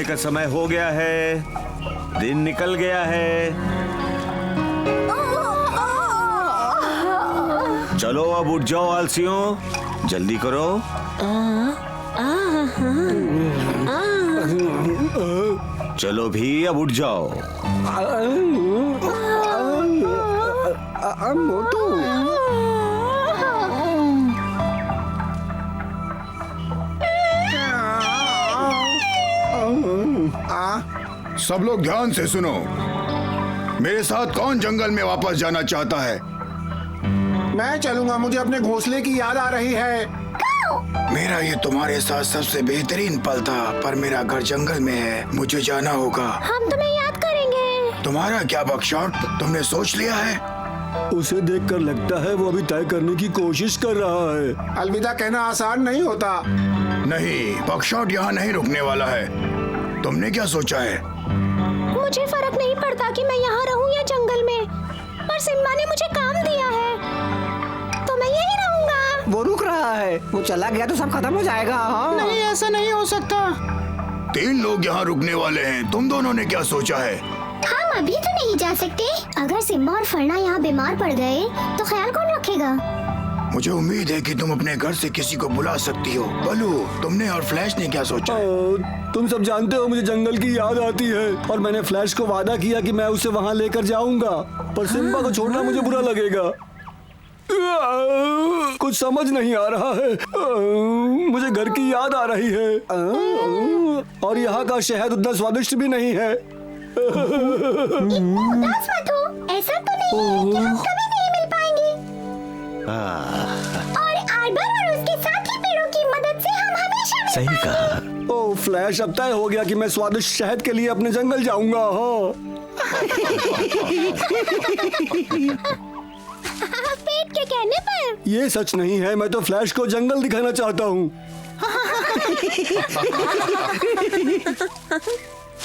का समय हो गया है, दिन निकल गया है। चलो अब उठ जाओ आलसियों, जल्दी करो। चलो भी अब उठ जाओ। मोटू, सब लोग ध्यान से सुनो। मेरे साथ कौन जंगल में वापस जाना चाहता है? मैं चलूंगा, मुझे अपने घोंसले की याद आ रही है। मेरा ये तुम्हारे साथ सबसे बेहतरीन पल था, पर मेरा घर जंगल में है, मुझे जाना होगा। हम तुम्हें याद करेंगे। तुम्हारा क्या बकशॉट, तुमने सोच लिया है? उसे देखकर लगता है वो अभी तय करने की कोशिश कर रहा है। अलविदा कहना आसान नहीं होता। नहीं, बकशॉट यहाँ नहीं रुकने वाला है। तुमने क्या सोचा है? मुझे फर्क नहीं पड़ता कि मैं यहाँ रहूँ या जंगल में, पर सिम्बा ने मुझे काम दिया है तो मैं यही रहूँगा। वो रुक रहा है, वो चला गया तो सब खत्म हो जाएगा। हाँ। नहीं, ऐसा नहीं हो सकता। 3 लोग यहाँ रुकने वाले हैं, तुम दोनों ने क्या सोचा है? हम अभी तो नहीं जा सकते। अगर सिम्बा और फरना यहाँ बीमार पड़ गए तो ख्याल कौन रखेगा? मुझे उम्मीद है कि तुम अपने घर से किसी को बुला सकती हो। बलू, तुमने और फ्लैश ने क्या सोचा है? तुम सब जानते हो मुझे जंगल की याद आती है और मैंने फ्लैश को वादा किया कि मैं उसे वहाँ लेकर जाऊंगा, पर सिम्बा को छोड़ना मुझे बुरा लगेगा। कुछ समझ नहीं आ रहा है। मुझे घर की याद आ रही है और यहाँ का शहद उतना स्वादिष्ट भी नहीं है। इतना उदास मत हो, ऐसा तो नहीं है कि हम कभी नहीं मिल पाएंगे। और आर्बर और उसके साथी पेड़ों की मदद से हम हमेशा मिल सही कहा। ओह फ्लैश, अब तय हो गया कि मैं स्वादिष्ट शहद के लिए अपने जंगल जाऊंगा। हाँ। पेट के कहने पर। ये सच नहीं है, मैं तो फ्लैश को जंगल दिखाना चाहता हूँ।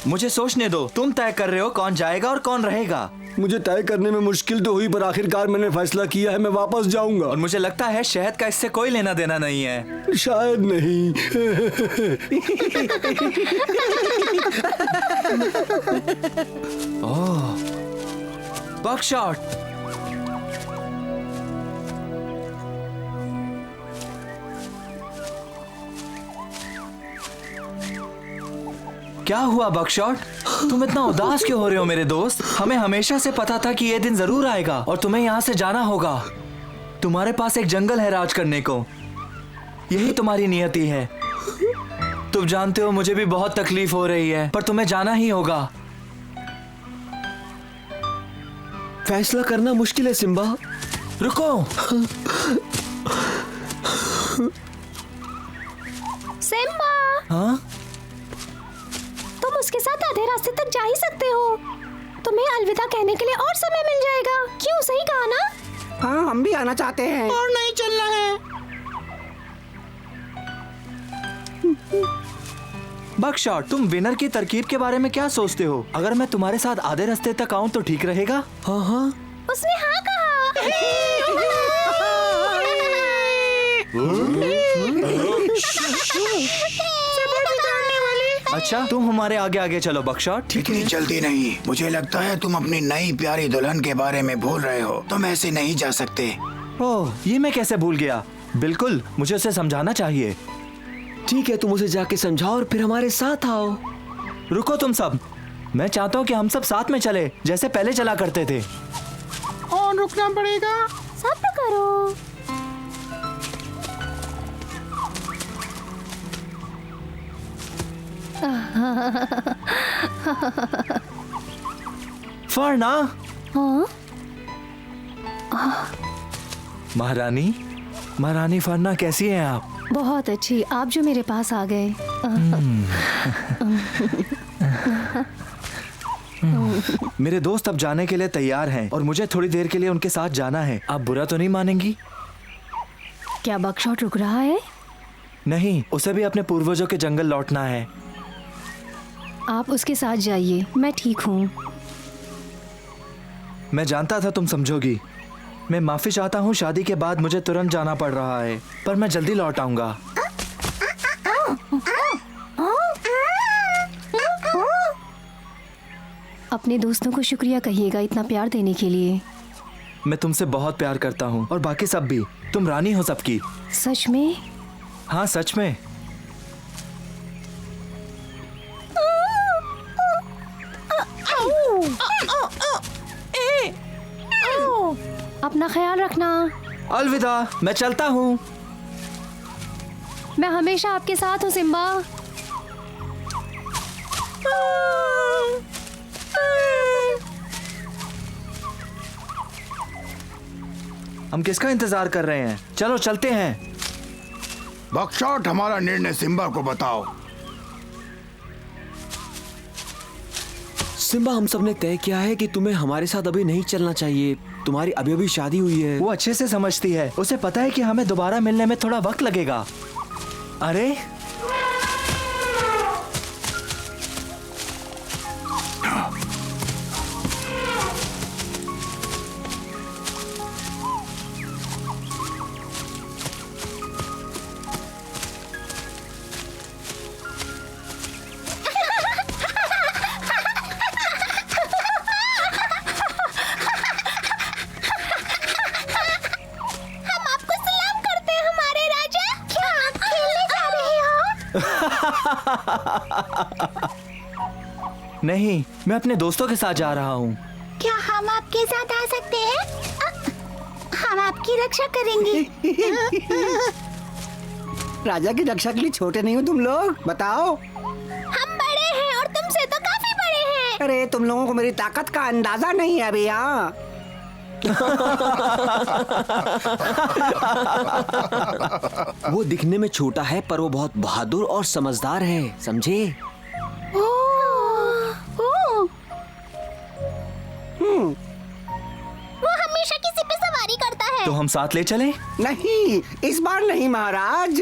मुझे सोचने दो, तुम तय कर रहे हो कौन जाएगा और कौन रहेगा। मुझे तय करने में मुश्किल तो हुई, पर आखिरकार मैंने फैसला किया है, मैं वापस जाऊंगा। और मुझे लगता है शहद का इससे कोई लेना देना नहीं है। शायद नहीं। ओह, बकशॉट। क्या हुआ बकशॉट? तुम इतना उदास क्यों हो रहे हो मेरे दोस्त? हमें हमेशा से पता था कि ये दिन जरूर आएगा और तुम्हें यहाँ से जाना होगा। तुम्हारे पास एक जंगल है राज करने को, यही तुम्हारी नियति है। तुम जानते हो मुझे भी बहुत तकलीफ हो रही है, पर तुम्हें जाना ही होगा। फैसला करना मुश्किल है सिम्बा। रुको। सिम्बा, हाँ? तुम उसके साथ आधे रास्ते तक जा ही सकते हो। तुम्हें अलविदा कहने के लिए और समय मिल जाएगा। क्यों, सही कहा ना? हाँ, हम भी आना चाहते हैं। और नहीं चलना है। बकशॉट, तुम विनर की तरकीब के बारे में क्या सोचते हो? अगर मैं तुम्हारे साथ आधे रास्ते तक आऊं तो ठीक रहेगा? हाँ हाँ। उसने हाँ कहा। अच्छा, तुम हमारे आगे आगे चलो बकशॉट, ठीक है? इतनी जल्दी नहीं, मुझे लगता है तुम अपनी नई प्यारी दुल्हन के बारे में भूल रहे हो। तुम ऐसे नहीं जा सकते। ओह, ये मैं कैसे भूल गया। बिल्कुल, मुझे उसे समझाना चाहिए। ठीक है, तुम उसे जाके समझाओ और फिर हमारे साथ आओ। रुको तुम सब, मैं चाहता हूँ कि हम सब साथ में चले जैसे पहले चला करते थे। और रुकना पड़ेगा। सब्र करो। फरना। हाँ? महारानी, महारानी फरना, कैसी हैं आप? बहुत अच्छी, आप जो मेरे पास आ गए। मेरे दोस्त अब जाने के लिए तैयार हैं और मुझे थोड़ी देर के लिए उनके साथ जाना है। आप बुरा तो नहीं मानेंगी? क्या बकशॉट रुक रहा है? नहीं, उसे भी अपने पूर्वजों के जंगल लौटना है। आप उसके साथ जाइए, मैं ठीक हूँ। मैं जानता था तुम समझोगी। मैं माफी चाहता हूँ, शादी के बाद मुझे तुरंत जाना पड़ रहा है, पर मैं जल्दी लौट आऊंगा। अपने दोस्तों को शुक्रिया कहिएगा इतना प्यार देने के लिए। मैं तुमसे बहुत प्यार करता हूँ और बाकी सब भी। तुम रानी हो सबकी। सच में? हाँ सच में। अपना ख्याल रखना। अलविदा, मैं चलता हूँ। मैं हमेशा आपके साथ हूँ सिम्बा। हम किसका इंतजार कर रहे हैं? चलो चलते हैं। बकशॉट, हमारा निर्णय सिम्बा को बताओ। सिम्बा, हम सब ने तय किया है कि तुम्हें हमारे साथ अभी नहीं चलना चाहिए। तुम्हारी अभी अभी शादी हुई है। वो अच्छे से समझती है। उसे पता है कि हमें दोबारा मिलने में थोड़ा वक्त लगेगा। अरे नहीं, मैं अपने दोस्तों के साथ जा रहा हूँ। क्या हम आपके साथ आ सकते हैं? हम आपकी रक्षा करेंगे। राजा की रक्षा के लिए छोटे नहीं हो तुम लोग? बताओ। हम बड़े हैं और तुमसे तो काफी बड़े हैं। अरे तुम लोगों को मेरी ताकत का अंदाजा नहीं है अभी। यहाँ वो दिखने में छोटा है पर वो बहुत बहादुर और समझदार है, समझे? वो हमेशा किसी पे सवारी करता है। तो हम साथ ले चलें? नहीं, इस बार नहीं महाराज।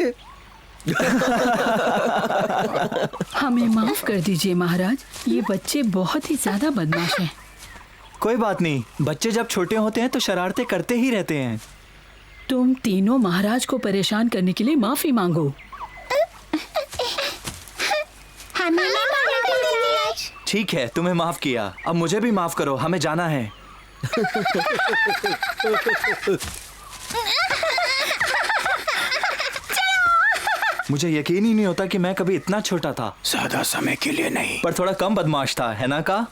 हमें माफ कर दीजिए महाराज, ये बच्चे बहुत ही ज्यादा बदमाश हैं। कोई बात नहीं, बच्चे जब छोटे होते हैं तो शरारतें करते ही रहते हैं। तुम तीनों महाराज को परेशान करने के लिए माफी मांगो। हमें महाराज। ठीक है, तुम्हें माफ किया। अब मुझे भी माफ करो, हमें जाना है। मुझे यकीन ही नहीं होता कि मैं कभी इतना छोटा था। ज्यादा समय के लिए नहीं, पर थोड़ा कम बदमाश था, है ना का?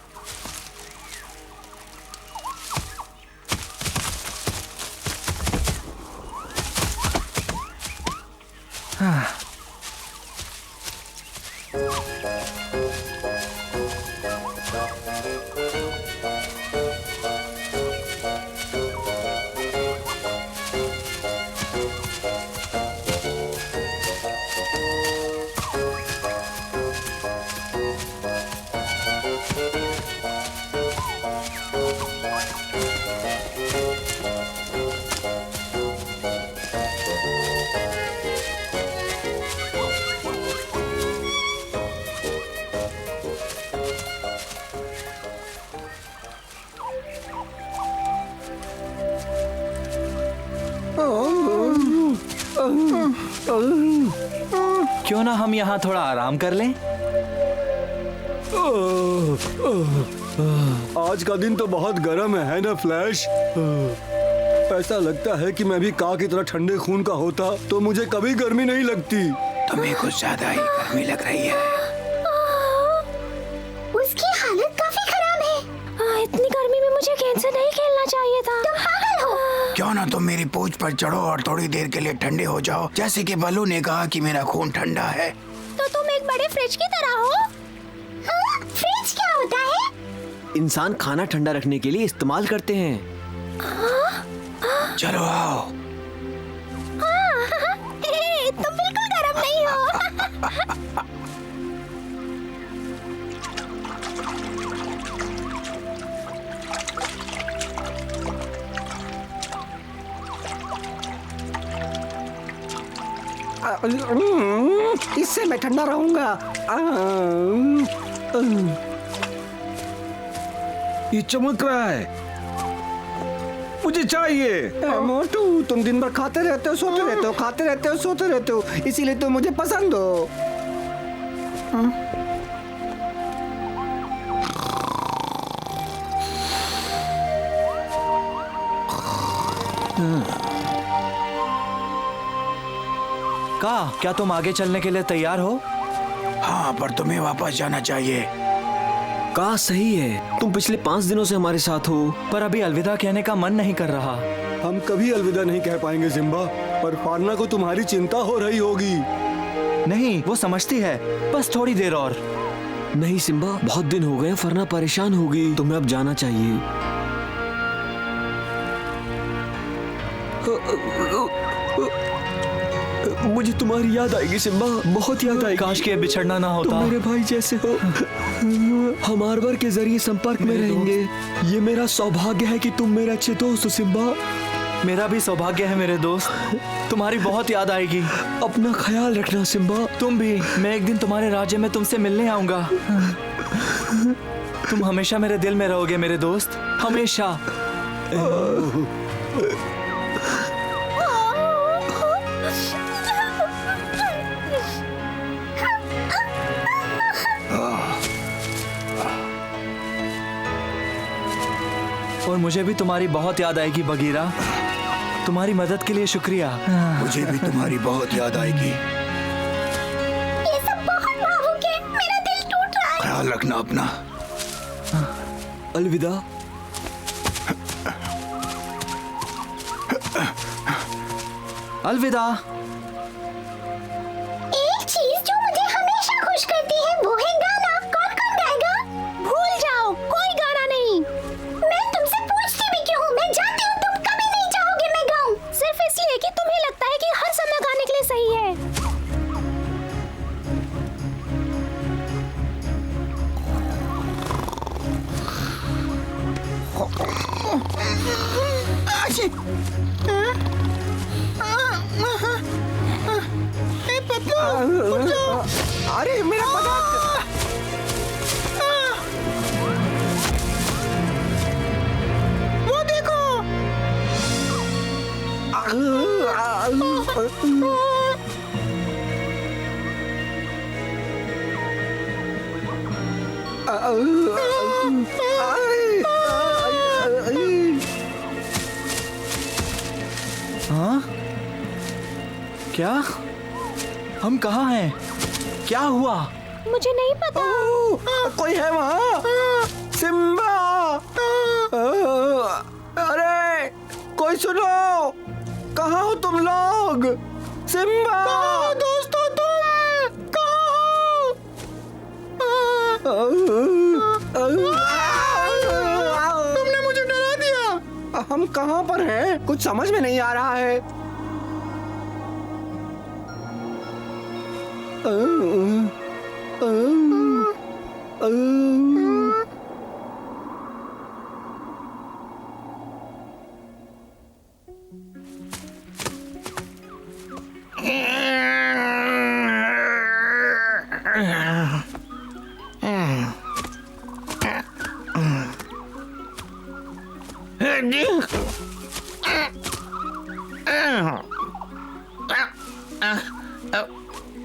क्यों ना हम यहाँ थोड़ा आराम कर लें? आज का दिन तो बहुत गर्म है ना फ्लैश? ऐसा लगता है कि मैं भी का की तरह ठंडे खून का होता तो मुझे कभी गर्मी नहीं लगती। तुम्हें कुछ ज्यादा ही गर्मी लग रही है। उसकी हालत काफी खराब है। इतनी गर्मी में मुझे गेंद से नहीं खेलना चाहिए था। तुम पागल हो। क्यों ना तुम मेरी पूंछ पर चढ़ो और थोड़ी देर के लिए ठंडे हो जाओ, जैसे कि बलू ने कहा कि मेरा खून ठंडा है। तो तुम एक बड़े फ्रिज की तरह हो। हाँ? फ्रिज क्या होता है? इंसान खाना ठंडा रखने के लिए इस्तेमाल करते हैं। चलो आओ। तुम बिल्कुल गर्म नहीं हो। इससे मैं ठंडा रहूंगा। ये चमक रहा है, मुझे चाहिए। मोटू, तुम दिन भर खाते रहते हो, सोते रहते हो, खाते रहते हो, सोते रहते हो, इसीलिए तुम मुझे पसंद हो। क्या तुम आगे चलने के लिए तैयार हो? हाँ, पर तुम्हें वापस जाना चाहिए। का सही है, तुम पिछले 5 दिनों से हमारे साथ हो। पर अभी अलविदा कहने का मन नहीं कर रहा। हम कभी अलविदा नहीं कह पाएंगे सिम्बा, पर फारना को तुम्हारी चिंता हो रही होगी। नहीं, वो समझती है, बस थोड़ी देर और। नहीं सिम्बा, बहुत दिन हो गए, फरना परेशान होगी, तुम्हें अब जाना चाहिए। मुझे तुम्हारी याद आएगी सिम्बा, बहुत याद आएगी। काश के बिछड़ना ना होता। तुम मेरे भाई जैसे हो। हम आरवर के जरिए संपर्क में रहेंगे। ये मेरा सौभाग्य है कि तुम मेरे अच्छे दोस्त हो सिम्बा। मेरा भी सौभाग्य है मेरे दोस्त, तुम्हारी बहुत याद आएगी। अपना ख्याल रखना सिम्बा। तुम भी। मैं एक दिन तुम्हारे राज्य में तुमसे मिलने आऊंगा। तुम हमेशा मेरे दिल में रहोगे मेरे दोस्त, हमेशा। और मुझे भी तुम्हारी बहुत याद आएगी बगीरा। तुम्हारी मदद के लिए शुक्रिया। मुझे भी तुम्हारी बहुत याद आएगी। ये सब बहुत भावुक है, मेरा दिल टूट रहा है। ख्याल रखना अपना। अलविदा। अलविदा। एक चीज जो मुझे हमेशा खुश करती है वो है गाना। कौन कौन गाएगा? भूल जाओ, कोई गाना नहीं। मैं तुमसे पूछती भी क्यों हूँ? मैं जानती हूँ तुम कभी नहीं चाहोगे मैं गाऊं। सिर्फ इसलिए कि तुम्हें लगता है कि हर समय गाने के लिए सही है। अरे मेरा पता। वो देखो। हाँ? क्या? हम कहाँ हैं? क्या हुआ? मुझे नहीं पता। कोई है वहाँ? सिम्बा! अरे कोई सुनो, कहाँ हो तुम लोग? सिम्बा! दोस्तों तुम कहाँ हो? तुमने मुझे डरा दिया। हम कहाँ पर हैं? कुछ समझ में नहीं आ रहा है।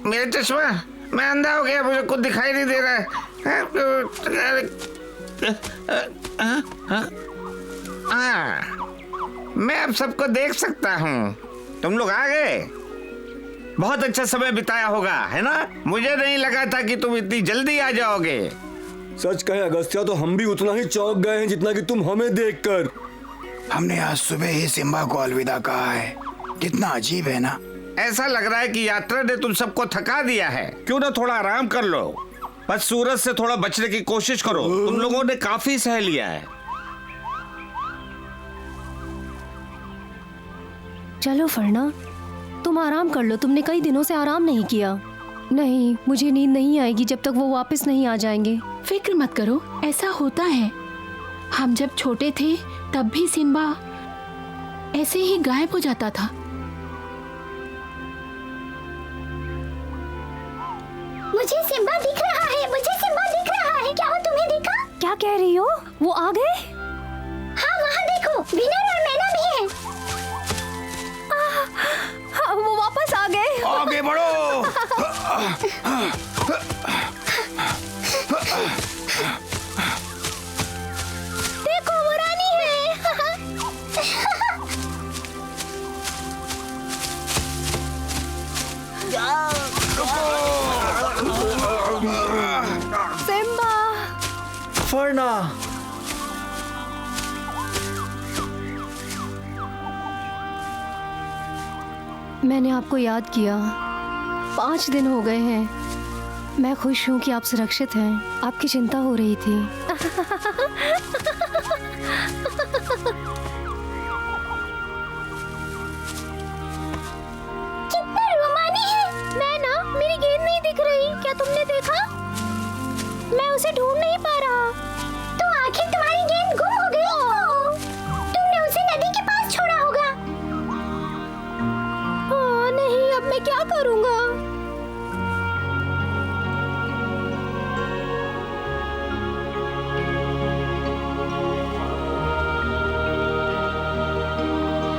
मेरा चश्मा, मैं अंधा हो गया, मुझे कुछ दिखाई नहीं दे रहा है। मैं अब सबको देख सकता हूँ। तुम लोग आ गए, बहुत अच्छा समय बिताया होगा, है ना? मुझे नहीं लगा था कि तुम इतनी जल्दी आ जाओगे। सच कहे अगस्त्या, तो हम भी उतना ही चौंक गए हैं जितना कि तुम हमें देखकर। हमने आज सुबह ही सिम्बा को अलविदा कहा है। कितना अजीब है ना? ऐसा लग रहा है कि यात्रा ने तुम सबको थका दिया है। क्यों ना थोड़ा आराम कर लो, बस सूरज से थोड़ा बचने की कोशिश करो। तुम लोगों ने काफी सह लिया है। चलो फरना, तुम आराम कर लो, तुमने कई दिनों से आराम नहीं किया। नहीं, मुझे नींद नहीं आएगी जब तक वो वापस नहीं आ जाएंगे। फिक्र मत करो, ऐसा होता है। हम जब छोटे थे तब भी सिम्बा ऐसे ही गायब हो जाता था। मुझे सिम्बा दिख रहा है, मुझे सिम्बा दिख रहा है। क्या वो तुम्हें दिखा? क्या कह रही हो? वो आ गए? हाँ, वहाँ देखो, विनर और मैना भी है। हाँ, वो वापस आ गए। आगे बढ़ो। देखो, वो रानी है। फरना। मैंने आपको याद किया। 5 दिन हो गए हैं। मैं खुश हूँ कि आप सुरक्षित हैं। आपकी चिंता हो रही थी। कितना रोमानी है। मैं ना, मेरी गेंद नहीं दिख रही। क्या तुमने देखा? मैं उसे ढूंढ नहीं पा रहा। तो आखिर तुम्हारी गेंद गुम हो गई। तुमने उसे नदी के पास छोड़ा होगा। नहीं, अब मैं क्या करूँगा?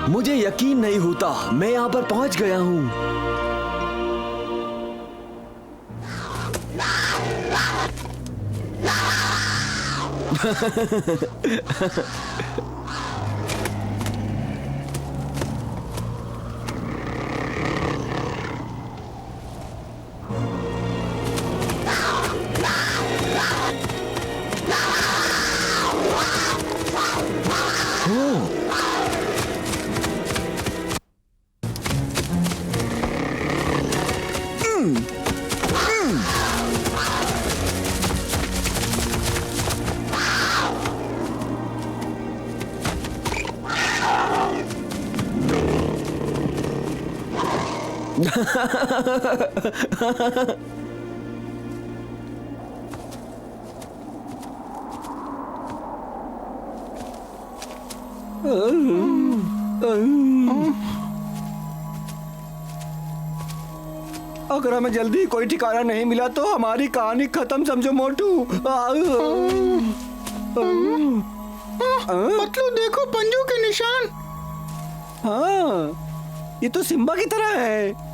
मुझे यकीन नहीं होता, मैं यहाँ पर पहुँच गया हूँ। अगर हमें जल्दी कोई ठिकाना नहीं मिला तो हमारी कहानी खत्म समझो मोटू। मतलब देखो पंजों के निशान। हाँ, ये तो सिम्बा की तरह है।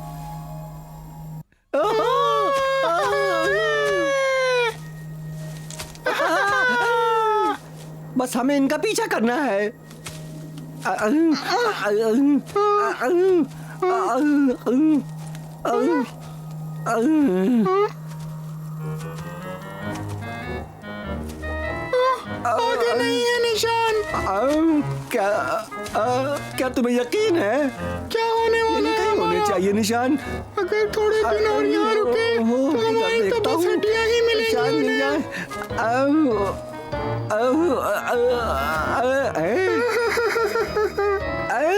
बस हमें इनका पीछा करना है। आगे नहीं है निशान। क्या तुम्हें यकीन है? क्या होने वाला है? नहीं होने चाहिए निशान। अगर थोड़े दिन और यहाँ रुके तो हमारी तो बस हड्डियाँ ही मिलेंगी।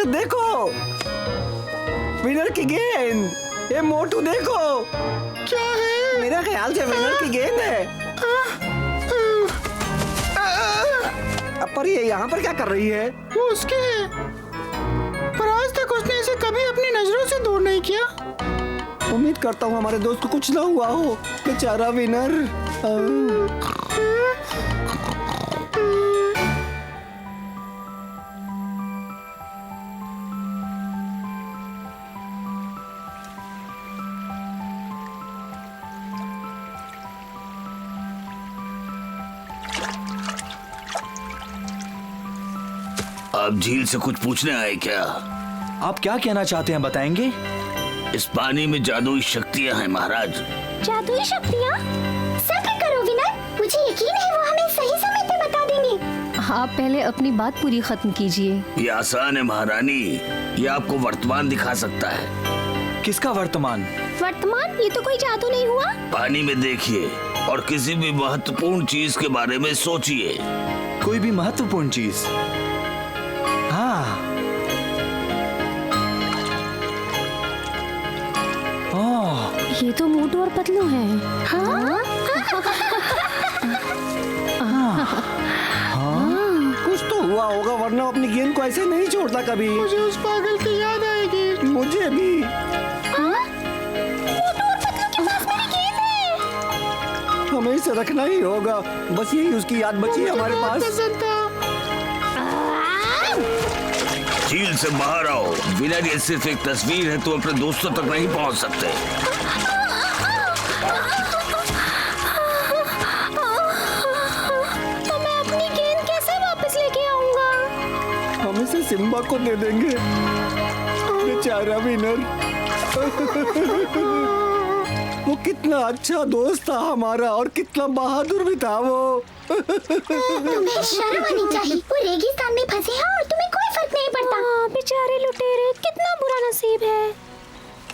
देखो विनर की गेंद। ये मोटू देखो। क्या है? मेरा ख्याल से विनर की गेंद है। पर ये यहाँ पर क्या कर रही है? वो उसके है, पर आज तक उसने इसे कभी अपनी नजरों से दूर नहीं किया। उम्मीद करता हूँ हमारे दोस्त को कुछ ना हुआ हो। बेचारा विनर। आप झील से कुछ पूछने आए क्या? आप क्या कहना चाहते हैं, बताएंगे? इस पानी में जादुई शक्तियाँ हैं महाराज। जादुई शक्तियाँ? सब्र करो विनर, मुझे यकीन है वो हमें सही समय पे बता देंगे। आप पहले अपनी बात पूरी खत्म कीजिए। ये आसान है महारानी, ये आपको वर्तमान दिखा सकता है। किसका वर्तमान? वर्तमान? ये तो कोई जादू नहीं हुआ। पानी में देखिए और किसी भी महत्वपूर्ण चीज के बारे में सोचिए। कोई भी महत्वपूर्ण चीज? हाँ। ये तो मोटू और पतलू हैं। हाँ? कुछ तो हुआ होगा, वरना अपनी गेंद को ऐसे नहीं छोड़ता कभी। मुझे उस पागल की याद आएगी। मुझे भी। मोटू और पतलू के पास मेरी गेंद है। हमें इसे रखना ही होगा। बस यही उसकी याद बची हमारे पास। झील से बाहर आओ। विनर ये सिर्फ एक तस्वीर है, तो अपने दोस्तों तक नहीं पहुंच सकते। तो मैं अपनी गेंद कैसे वापस लेके आऊंगा? हम इसे सिम्बा को दे देंगे। बेचारा विनर। वो कितना अच्छा दोस्त था हमारा और कितना बहादुर भी था वो। तुम्हें शर्म आनी चाहिए। वो रेगिस्तान में फंसे हैं और तुम्हें कोई फर्क नहीं पड़ता। बेचारे लुटेरे, कितना बुरा नसीब है।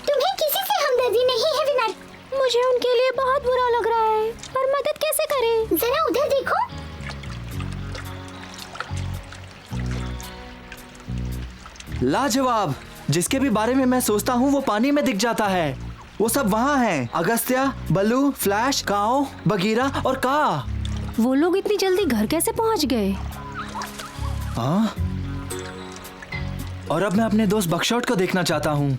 तुम्हें किसी से हमदर्दी नहीं है विनर। मुझे उनके लिए बहुत बुरा लग रहा है, पर मदद कैसे करें? जरा उधर देखो। लाजवाब। जिसके भी बारे में मैं सोचता हूँ वो पानी में दिख जाता है। वो सब वहाँ हैं। अगस्त्या, बल्लू, फ्लैश, काओ, बगीरा और का। वो लोग इतनी जल्दी घर कैसे पहुंच गए? हाँ? और अब मैं अपने दोस्त बकशॉट को देखना चाहता हूँ।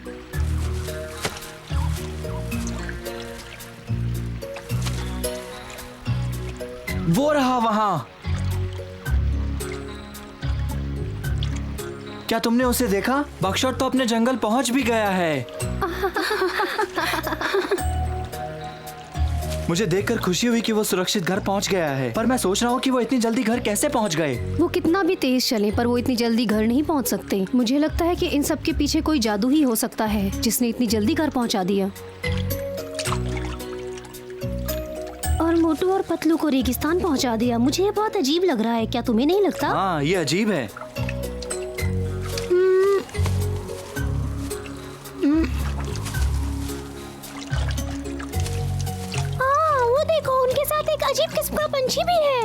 वो रहा वहाँ। क्या तुमने उसे देखा? बकशॉट तो अपने जंगल पहुंच भी गया है। मुझे देखकर खुशी हुई कि वो सुरक्षित घर पहुंच गया है, पर मैं सोच रहा हूँ कि वो इतनी जल्दी घर कैसे पहुंच गए। वो कितना भी तेज चले पर वो इतनी जल्दी घर नहीं पहुंच सकते। मुझे लगता है कि इन सब के पीछे कोई जादू ही हो सकता है जिसने इतनी जल्दी घर पहुंचा दिया। और मोटू और पतलू को रेगिस्तान पहुंचा दिया। मुझे ये बहुत अजीब लग रहा है, क्या तुम्हें नहीं लगता? हाँ, ये अजीब है। वो देखो, उनके साथ एक अजीब किस्म का पंछी भी है।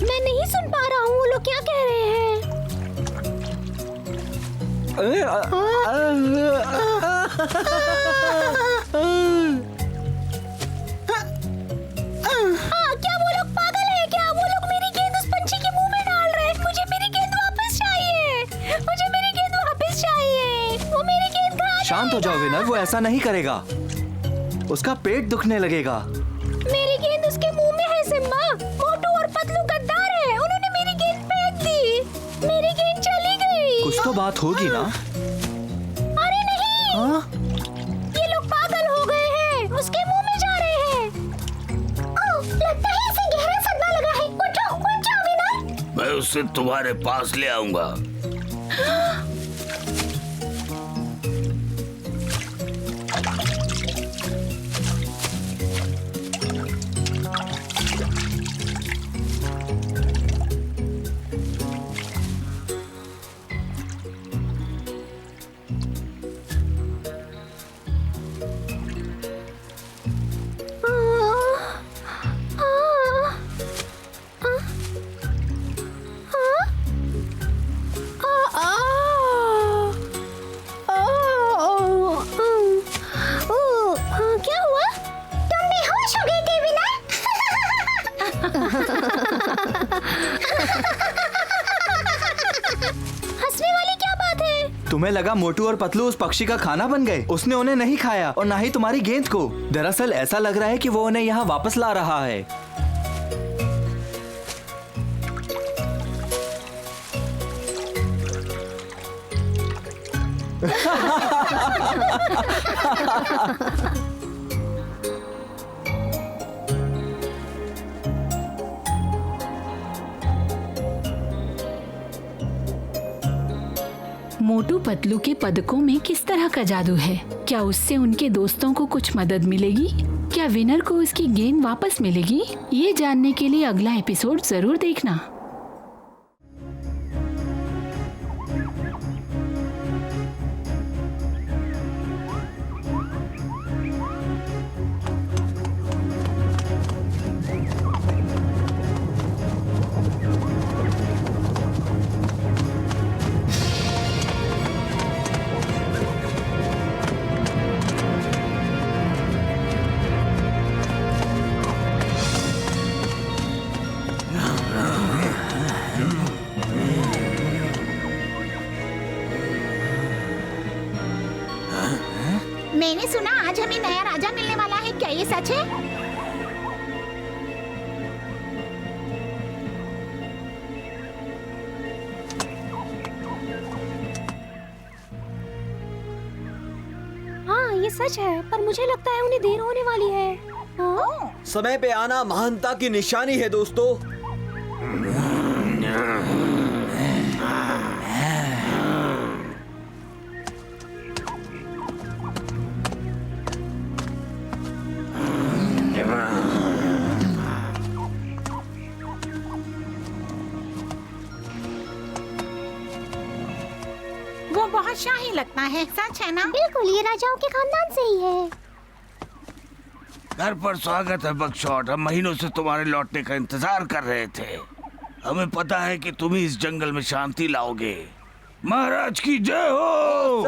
मैं नहीं सुन पा रहा हूँ वो लोग क्या कह रहे हैं। क्या वो लोग पागल हैं क्या? वो लोग मेरी गेंद उस पंछी के मुंह में डाल रहे हैं। मुझे मेरी गेंद वापस चाहिए। मुझे मेरी गेंद वापस चाहिए। वो मेरी गेंद खा जाएगा। शांत हो जाओ विनर, वो ऐसा नहीं करेगा। उसका पेट दुखने लगेगा। मेरी गेंद उसके मुंह में है सिम्बा। मोटू और पतलू गद्दार है। उन्होंने मेरी गेंद फेंक दी। मेरी गेंद चली गई। कुछ तो बात होगी ना? अरे नहीं। हाँ? ये लोग पागल हो गए हैं। उसके मुंह में जा रहे हैं। ओह, लगता है इसे गहरा सदमा लगा है। उठो, उठ जाओ विनर। मैं उसे तुम्हारे पास ले आऊंगा। क्या हुआ? तुम बेहोश हो गए थे विनर। हंसने वाली क्या बात है? तुम्हें लगा मोटू और पतलू उस पक्षी का खाना बन गए? उसने उन्हें नहीं खाया और ना ही तुम्हारी गेंद को। दरअसल ऐसा लग रहा है कि वो उन्हें यहाँ वापस ला रहा है। मोटू पतलू के पदकों में किस तरह का जादू है? क्या उससे उनके दोस्तों को कुछ मदद मिलेगी? क्या विनर को उसकी गेंद वापस मिलेगी? ये जानने के लिए अगला एपिसोड जरूर देखना। मैंने सुना आज हमें नया राजा मिलने वाला है। क्या ये सच है? हाँ, ये सच है, पर मुझे लगता है उन्हें देर होने वाली है। हाँ? समय पे आना महानता की निशानी है दोस्तों। वो बहुत शाही लगता है, सच है ना? बिल्कुल, ये राजाओं के खानदान से ही है। घर पर स्वागत है बकशॉट। हम महीनों से तुम्हारे लौटने का इंतजार कर रहे थे। हमें पता है कि तुम ही इस जंगल में शांति लाओगे। महाराज की जय हो।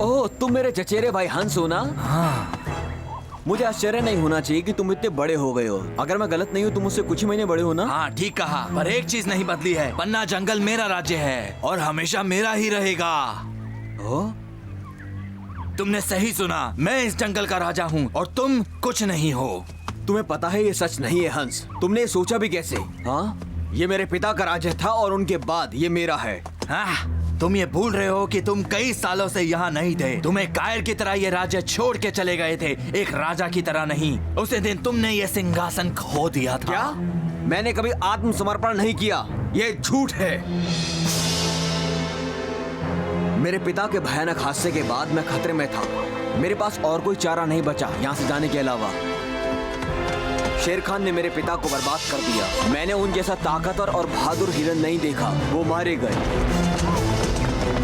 ओह, तुम मेरे चचेरे भाई हंस हो ना? हाँ। मुझे आश्चर्य नहीं होना चाहिए कि तुम इतने बड़े हो गए हो। अगर मैं गलत नहीं हूँ, तुम मुझसे कुछ ही महीने बड़े हो ना? हाँ ठीक कहा, पर एक चीज नहीं बदली है। पन्ना जंगल मेरा राज्य है और हमेशा मेरा ही रहेगा। तुमने सही सुना, मैं इस जंगल का राजा हूँ और तुम कुछ नहीं हो। तुम्हें पता है ये सच नहीं है हंस। तुमने सोचा भी कैसे? हाँ, ये मेरे पिता का राज्य था और उनके बाद ये मेरा है। हाँ, तुम ये भूल रहे हो कि तुम कई सालों से यहाँ नहीं थे। तुम एक कायर की तरह ये राज्य छोड़ के चले गए थे, एक राजा की तरह नहीं। उसी दिन तुमने ये सिंहासन खो दिया था। क्या? मैंने कभी आत्मसमर्पण नहीं किया, ये झूठ है। मेरे पिता के भयानक हादसे के बाद मैं खतरे में था। मेरे पास और कोई चारा नहीं बचा यहाँ से जाने के अलावा। शेर खान ने मेरे पिता को बर्बाद कर दिया। मैंने उन जैसा ताकतवर और बहादुर हिरन नहीं देखा, वो मारे गए।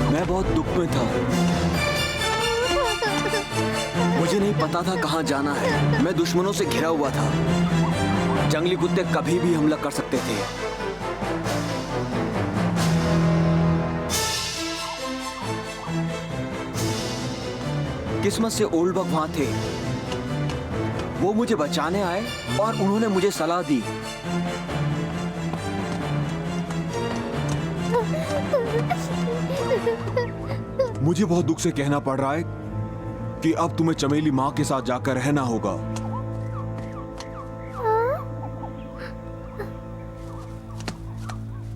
मैं बहुत दुख में था। मुझे नहीं पता था कहाँ जाना है। मैं दुश्मनों से घिरा हुआ था। जंगली कुत्ते कभी भी हमला कर सकते थे। किस्मत से ओल्ड बग वहां थे। वो मुझे बचाने आए और उन्होंने मुझे सलाह दी। मुझे बहुत दुख से कहना पड़ रहा है कि अब तुम्हें चमेली माँ के साथ जाकर रहना होगा।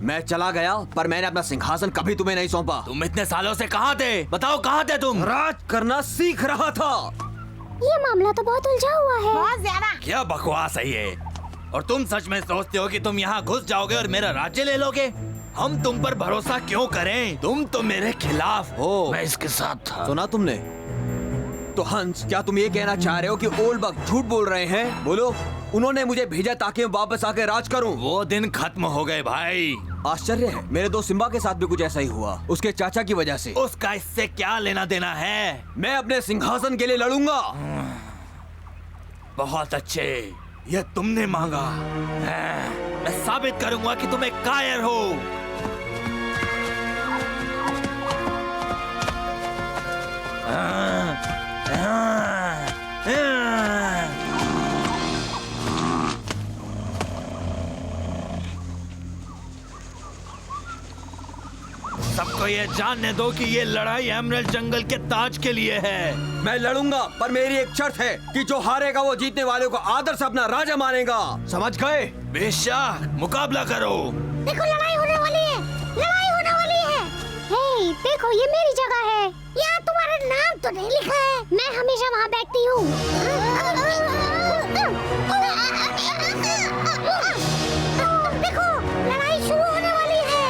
मैं चला गया, पर मैंने अपना सिंहासन कभी तुम्हें नहीं सौंपा। तुम इतने सालों से कहाँ थे? बताओ कहाँ थे तुम? राज करना सीख रहा था। ये मामला तो बहुत उलझा हुआ है। बहुत ज्यादा। क्या बकवास है ये? और तुम सच में सोचते हो कि तुम यहाँ घुस जाओगे और मेरा राज्य ले लोगे? हम तुम पर भरोसा क्यों करें? तुम तो मेरे खिलाफ हो। मैं इसके साथ था। सुना तुमने? तो हंस, क्या तुम ये कहना चाह रहे हो कि ओल्ड बग झूठ बोल रहे हैं? बोलो, उन्होंने मुझे भेजा ताकि मैं वापस आके राज करूं। वो दिन खत्म हो गए भाई। आश्चर्य है, मेरे दोस्त सिम्बा के साथ भी कुछ ऐसा ही हुआ, उसके चाचा की वजह से। उसका इससे क्या लेना देना है? मैं अपने सिंहासन के लिए लड़ूंगा। बहुत अच्छे, ये तुमने मांगा। मैं साबित करूंगा कि तुम एक कायर हो। सबको ये जानने दो कि ये लड़ाई एमरल्ड जंगल के ताज के लिए है। मैं लड़ूंगा, पर मेरी एक शर्त है कि जो हारेगा वो जीतने वाले को आदर से अपना राजा मानेगा। समझ गए? बेशक, मुकाबला करो। देखो, लड़ाई होने वाली है। लड़ाई होने वाली है। हे, देखो, ये मेरी जगह है। यहाँ तुम्हारा नाम तो नहीं लिखा है। मैं हमेशा वहाँ बैठती हूँ। देखो, लड़ाई शुरू होने वाली है।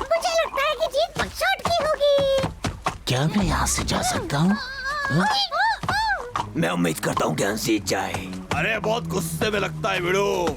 मुझे लगता है कि जीत बकशॉट की होगी। क्या मैं यहाँ से जा सकता हूँ? मैं उम्मीद करता हूँ कि हंस जीत जाए। अरे बहुत गुस्से में लगता है बिड़ू।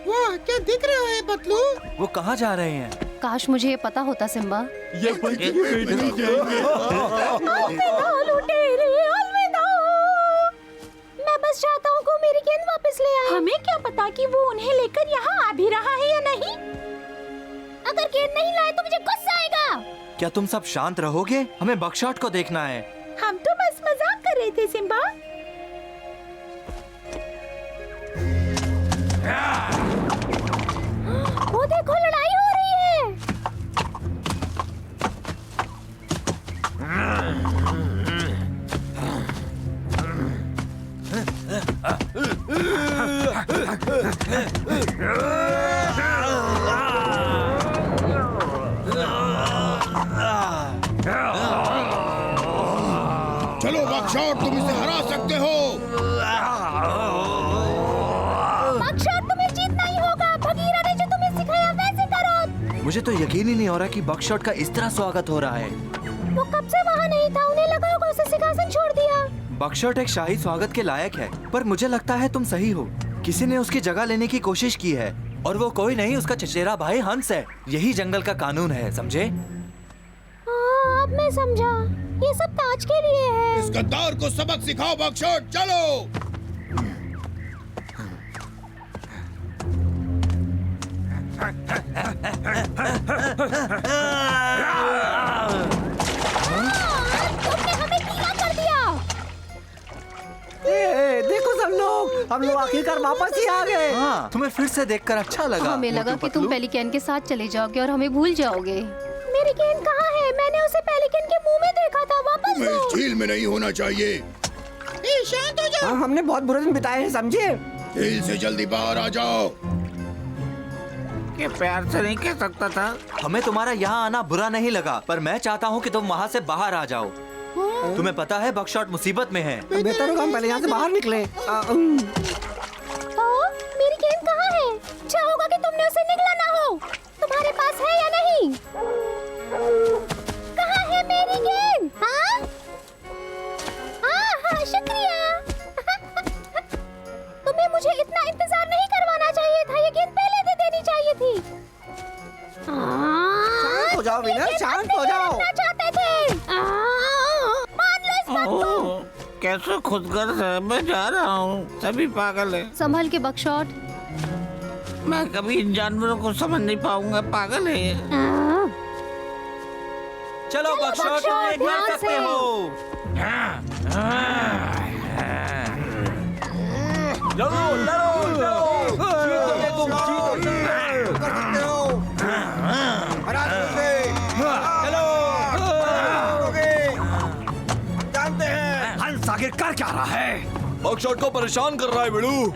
वाह, क्या दिख रहा है बतलू? वो कहाँ जा रहे हैं? काश मुझे ये पता होता सिम्बा। ये बल्कि मैं बस चाहता हूँ को मेरी गेंद वापस ले आए। हमें क्या पता कि वो उन्हें लेकर यहाँ आ भी रहा है या नहीं। अगर गेंद नहीं लाए तो मुझे गुस्सा आएगा। क्या तुम सब शांत रहोगे? हमें बकशॉट को देखना है। हम तो बस मजाक कर रहे थे सिम्बा। चलो बकशॉट, तुम इसे हरा सकते हो। बकशॉट, तुम्हें जीतना ही होगा। बगीरा ने जो तुम्हें सिखाया वैसे करो। मुझे तो यकीन ही नहीं हो रहा कि बकशॉट का इस तरह स्वागत हो रहा है। वो कब से वहाँ नहीं था, उन्हें लगा होगा उसे सिंहासन छोड़ दिया। बकशॉट एक शाही स्वागत के लायक है, पर मुझे लगता है तुम सही हो। किसी ने उसकी जगह लेने की कोशिश की है, और वो कोई नहीं, उसका चचेरा भाई हंस है। यही जंगल का कानून है, समझे? हाँ, अब मैं समझा। ये सब ताज के लिए है। इस गद्दार को सबक सिखाओ बकशॉट, चलो। तुमने हमें गीला कर दिया। देखो सब लोग, हम लोग आखिरकार वापस ही आ गए। हाँ, तुम्हें फिर से देखकर अच्छा लगा। हमें लगा कि तुम पेलिकन के साथ चले जाओगे और हमें भूल जाओगे। मेरी गेंद कहाँ है? मैंने उसे पेलिकन के मुंह में देखा था। वापस तुम्हें दो। इस झील में नहीं होना चाहिए। शांत हो जाओ। हमने बहुत बुरे दिन बिताए हैं, समझे? झील से जल्दी बाहर आ जाओ। ये प्यार से नहीं कह सकता था। हमें तुम्हारा यहाँ आना बुरा नहीं लगा, पर मैं चाहता हूँ कि तुम वहाँ से बाहर आ जाओ। तुम्हें पता है बकशॉट मुसीबत में है। बेहतर होगा हम पहले यहाँ से बाहर निकले। मेरी गेंद कहाँ है? अच्छा होगा कि तुमने उसे निगला ना हो। तुम्हारे पास है या नहीं? कहाँ है मेरी गेंद? हाँ? हाँ, शुक्रिया। तुम्हें मुझे इतना इंतजार नहीं करवाना चाहिए था। ये गेंद पहले दे देनी चाहिए थी। शांत हो जाओ विनर, शांत हो जाओ। चाहते थे। मान लो इस बात को। कैसे खुदगर्ज है। मैं जा रहा हूँ, सभी पागल है। संभल के बकशॉट। मैं कभी इन जानवरों को समझ नहीं पाऊंगा, पागल है ये। चलो बकशॉट, तुम एक कर सकते हो। हंस आगे कर क्या रहा है? बकशॉट को परेशान कर रहा है बिड़ू।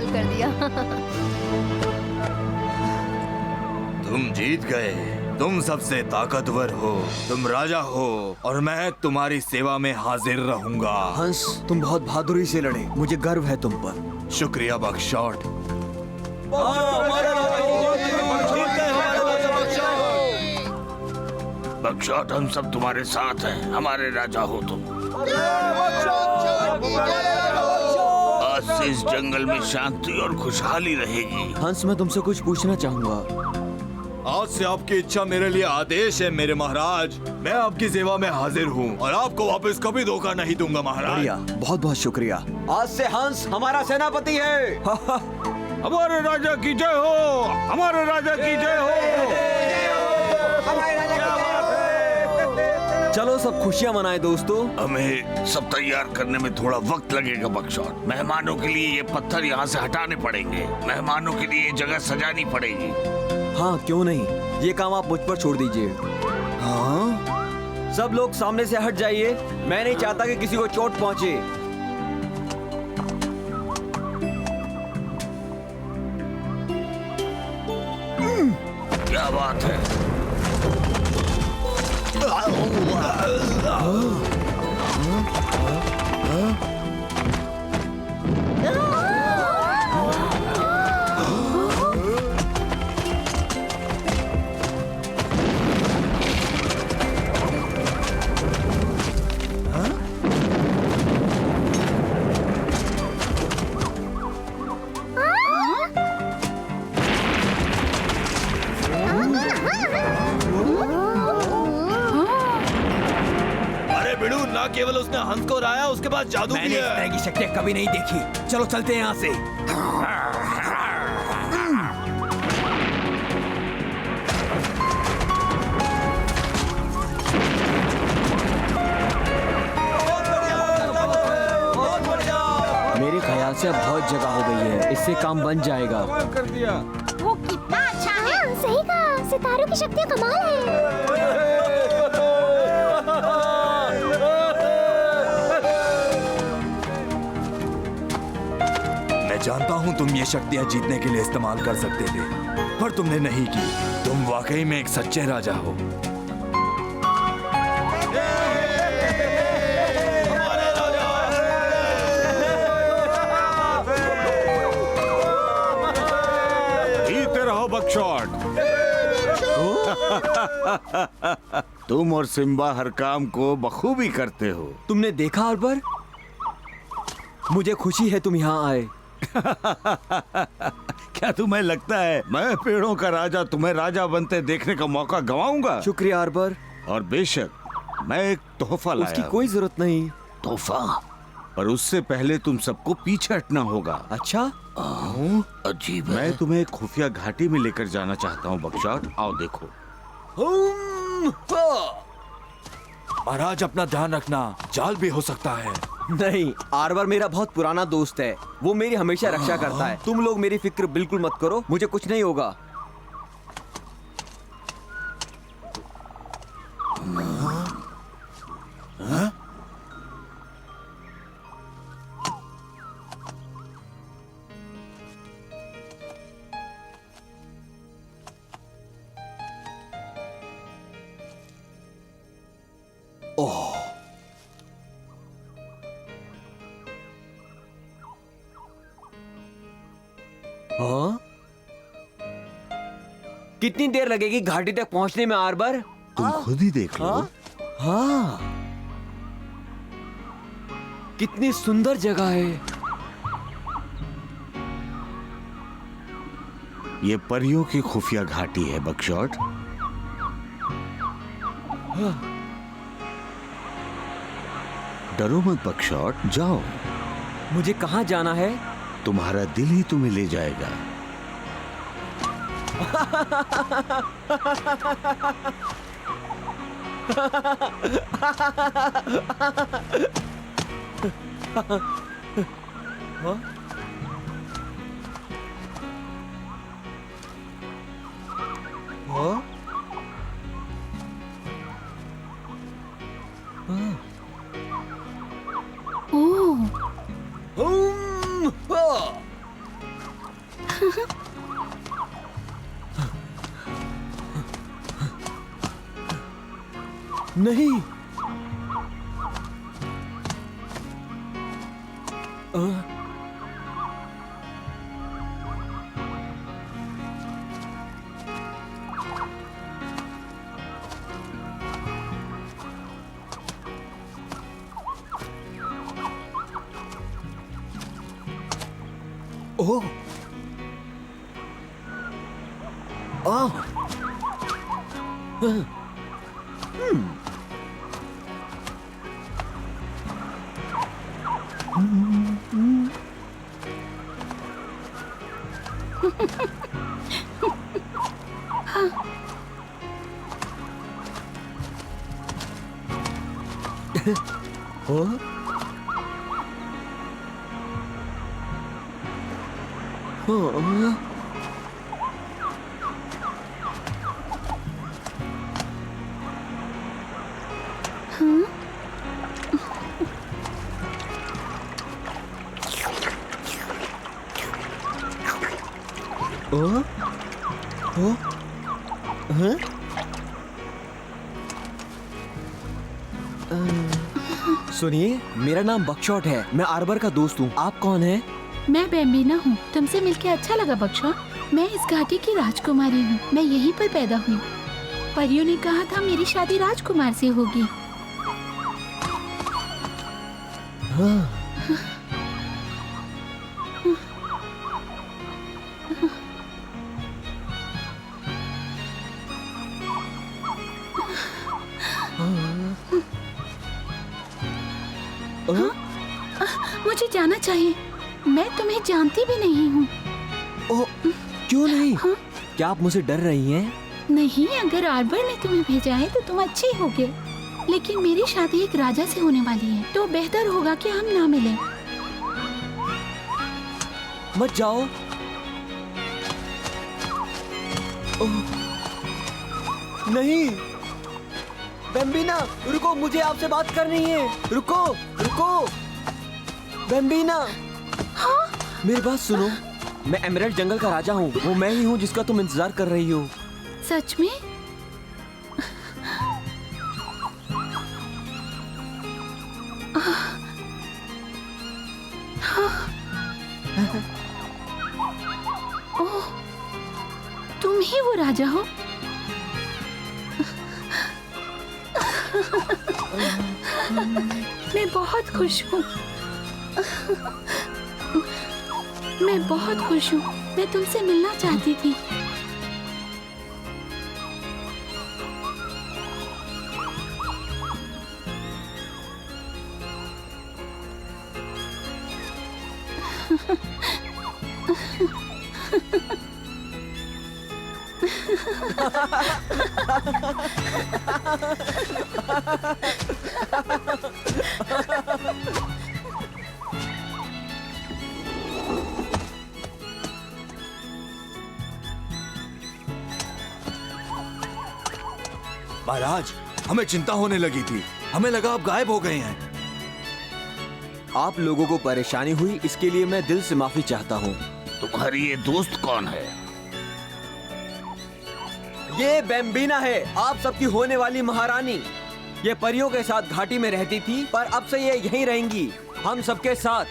कर दिया। तुम जीत गए। तुम सबसे ताकतवर हो, तुम राजा हो, और मैं तुम्हारी सेवा में हाजिर रहूंगा। हंस, तुम बहुत बहादुरी से लड़े, मुझे गर्व है तुम पर। शुक्रिया बकशॉट। बकशॉट, हम सब तुम्हारे साथ हैं। हमारे राजा हो तुम। आज से इस जंगल में शांति और खुशहाली रहेगी। हंस, मैं तुमसे कुछ पूछना चाहूंगा। आज से आपकी इच्छा मेरे लिए आदेश है मेरे महाराज। मैं आपकी सेवा में हाजिर हूँ और आपको वापस कभी धोखा नहीं दूंगा महाराज। बढ़िया, बहुत बहुत शुक्रिया। आज से हंस हमारा सेनापति है। हमारे राजा की जय हो, हमारे राजा की जय हो। चलो सब खुशियाँ मनाएं दोस्तों। हमें सब तैयार करने में थोड़ा वक्त लगेगा बकशॉट। मेहमानों के लिए ये पत्थर यहाँ से हटाने पड़ेंगे। मेहमानों के लिए ये जगह सजानी पड़ेगी। हाँ, क्यों नहीं, ये काम आप मुझ पर छोड़ दीजिए। हाँ, सब लोग सामने से हट जाइए। मैं नहीं चाहता कि किसी को चोट पहुंचे। क्या बात है? अरे बिड़ू, ना केवल उसने हंस को उड़ाया, उसके बाद जादू भी मैंने इस है। तरह की शक्तियाँ कभी नहीं देखी। चलो चलते हैं यहाँ से। मेरे ख्याल से अब बहुत जगह हो गई है, इससे काम बन जाएगा। वो कितना अच्छा है। सही कहा, सितारों की शक्तियाँ कमाल है। मैं जानता हूँ तुम ये शक्तियाँ जीतने के लिए इस्तेमाल कर सकते थे, पर तुमने नहीं की। तुम वाकई में एक सच्चे राजा हो। जीते रहो बकशॉट। तुम और सिम्बा हर काम को बखूबी करते हो। तुमने देखा अर्बर? मुझे खुशी है तुम यहाँ आए। क्या तुम्हें लगता है मैं पेड़ों का राजा तुम्हें राजा बनते देखने का मौका गंवाऊंगा? शुक्रिया अर्बर। और बेशक मैं एक तोहफा लाया उसकी हूं। कोई जरूरत नहीं। तोहफा? पर उससे पहले तुम सबको पीछे हटना होगा। अच्छा? अजीब मैं तुम्हें एक खुफिया घाटी में लेकर जाना चाहता हूँ बकशॉट। आओ देखो। महाराज अपना ध्यान रखना, जाल भी हो सकता है। नहीं, आर्बर मेरा बहुत पुराना दोस्त है। वो मेरी हमेशा रक्षा करता है। तुम लोग मेरी फिक्र बिल्कुल मत करो, मुझे कुछ नहीं होगा। हाँ? कितनी देर लगेगी घाटी तक पहुंचने में आर्बर? तुम खुद ही देख लो। हाँ, कितनी सुंदर जगह है। ये परियों की खुफिया घाटी है बकशॉट। डरो मत बकशॉट, जाओ। मुझे कहाँ जाना है? तुम्हारा दिल ही तुम्हें ले जाएगा। नहीं। ओह, सुनिए, मेरा नाम बकशॉट है। मैं आर्बर का दोस्त हूँ। आप कौन हैं? मैं बेम्बिना हूँ। तुमसे मिलके अच्छा लगा बकशॉट। मैं इस घाटी की राजकुमारी हूँ। मैं यहीं पर पैदा हुई। परियों ने कहा था मेरी शादी राजकुमार से होगी। हाँ। मुझे जाना चाहिए। मैं तुम्हें जानती भी नहीं हूँ। ओह, क्यों नहीं? क्या आप मुझसे डर रही हैं? नहीं, अगर आर्बर ने तुम्हें भेजा है तो तुम अच्छे होगे। लेकिन मेरी शादी एक राजा से होने वाली है, तो बेहतर होगा कि हम ना मिलें। मत जाओ। ओह, नहीं, बेम्बिना, रुको, मुझे आपसे बात करनी है। रुको, रुको, बेम्बिना। हाँ? मेरी बात सुनो। मैं एमराल्ड जंगल का राजा हूँ। वो मैं ही हूँ जिसका तुम इंतजार कर रही हो। सच में? ओह, तुम ही वो राजा हो? मैं बहुत खुश हूँ। मैं बहुत खुश हूँ। मैं तुमसे मिलना चाहती थी। महाराज, हमें चिंता होने लगी थी। हमें लगा आप गायब हो गए हैं। आप लोगों को परेशानी हुई, इसके लिए मैं दिल से माफी चाहता हूँ। तुम्हारी ये दोस्त कौन है? ये बेम्बिना है, आप सबकी होने वाली महारानी। ये परियों के साथ घाटी में रहती थी, पर अब से ये यहीं रहेंगी, हम सबके साथ।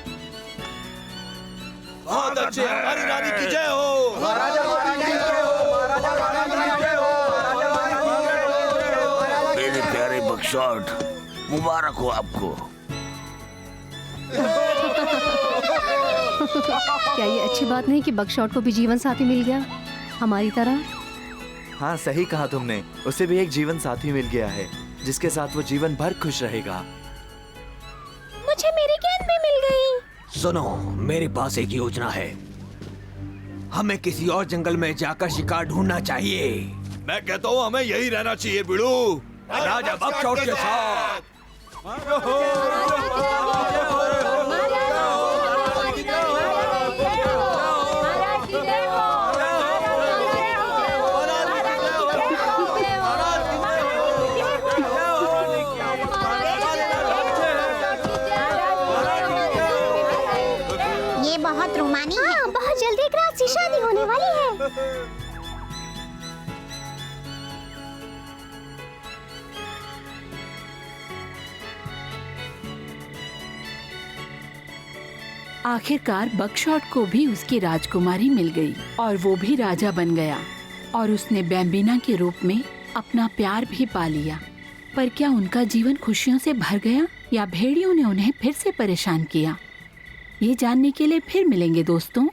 बहुत अच्छे, हमारी रानी की जय हो। मेरे प्यारे बकशॉट, मुबारक हो आपको। क्या ये अच्छी बात नहीं कि बकशॉट को भी जीवन साथी मिल गया हमारी तरह? हाँ, सही कहा तुमने। उसे भी एक जीवन साथी मिल गया है जिसके साथ वो जीवन भर खुश रहेगा। मुझे मेरी गेंद भी मिल गई। सुनो, मेरे पास एक योजना है। हमें किसी और जंगल में जाकर शिकार ढूंढना चाहिए। मैं कहता हूँ हमें यही रहना चाहिए बिड़ू, राजा बकशॉट के साथ। ये बहुत रोमानी है। हाँ, बहुत जल्दी एक रात से शादी होने वाली है। आखिरकार बकशॉट को भी उसकी राजकुमारी मिल गई और वो भी राजा बन गया और उसने बेम्बिना के रूप में अपना प्यार भी पा लिया। पर क्या उनका जीवन खुशियों से भर गया या भेड़ियों ने उन्हें फिर से परेशान किया? ये जानने के लिए फिर मिलेंगे दोस्तों।